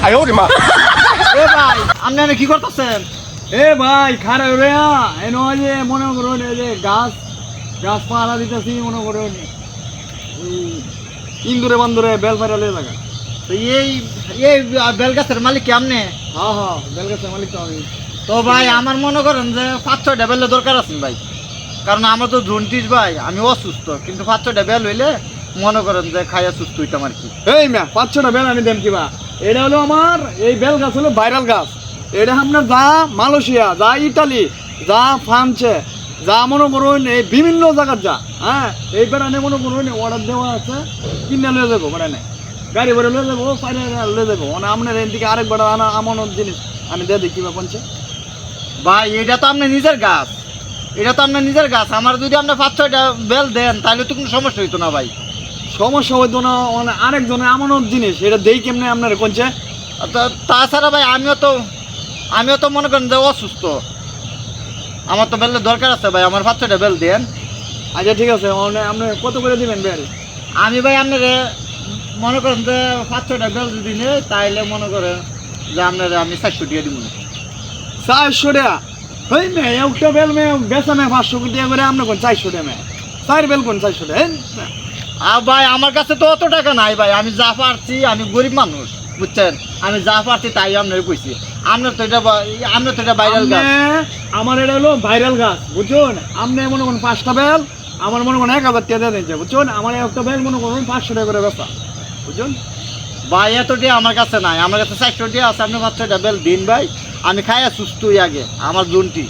এ ভাই আপনি কি করতেছেন? এ ভাই খারাপ রে এনো যে মনে করুন এই যে গাছ পাহারা দিতেছি মনে করুন ইন্দুরে বান্দুরে বেল ফাইরালে জায়গা। তো এই এই বেল গাছের মালিক কি আপনি? হ্যাঁ বেল গাছের মালিক তো আমি। তো ভাই আমার মনে করেন যে 5-6টা বেলের দরকার আছে ভাই, কারণ আমার তো জন্ডিস ভাই, আমি অসুস্থ, কিন্তু 5-6টা বেল হইলে মনে করেন যে খাইয়া সুস্থ হইতাম আর কি। এই ম্যা 5-6টা বেল আনি দেন কিবা। এটা হলো আমার এই বেল গাছ হলো ভাইরাল গাছ। এটা আপনার যা মালয়েশিয়া, যা ইটালি, যা ফ্রান্সে, যা মনে করুন এই বিভিন্ন জায়গার যা হ্যাঁ এই বেড়ানে মনে করুন অর্ডার দেওয়া আছে, কিনে লয়ে যাবো বেড়ানে গাড়ি ভরে লয়ে যাবো পাইলে লয়ে যাবো মানে আপনার এদিকে আরেক বেড়া আনা আমানত জিনিস আমি দিয়ে দিই কিবা পঞ্চে। ভাই এটা তো আপনার নিজের গাছ, এটা তো আপনার নিজের গাছ, আমার যদি আপনি 5-6টা বেল দেন তাহলে তো কোনো সমস্যা হইতো না ভাই। সমস্যা হইতো না মানে আরেকজনের আমানত জিনিস এটা দেই কেমনে আপনার কোনছে। তাছাড়া ভাই আমিও তো মনে করেন যে অসুস্থ, আমার তো বেলের দরকার আছে ভাই, আমার 5-6টা বেল দেন। আচ্ছা ঠিক আছে মানে আপনি কত করে দিবেন বেল? আমি ভাই আপনারে মনে করেন যে 5-6টা বেল যদি নেই তাইলে মনে করেন যে আপনারা আমি 400 টাকা দিব। 400 টাকা? হই মে একটা বেল মে বেচা মে 500 টাকা করে আপনি কোন 400 টাকা মে 4 বেল কোন 400 টাকা? আর ভাই আমার কাছে তো অত টাকা নাই ভাই, আমি যা পারছি, আমি গরিব মানুষ বুঝছেন, আমি যা পারছি তাই আপনার কইছি। আপনার তো এটা ভাইরাল গাছ। আমার এটা হলো ভাইরাল গাছ বুঝছেন। আপনি মনে করুন 5টা বেল আমার মনে করুন 1000 টাকা দিচ্ছে বুঝছেন। আমার একটা বেল মনে করুন 500 টাকা করে বেচা বুঝছেন। ভাই এতটি আমার কাছে নাই, আমার কাছে 400 টাকা আছে, আপনি 5-6টা বেল দিন ভাই, আমি খাইয়া সুস্থ হই আগে, আমার জন্টি।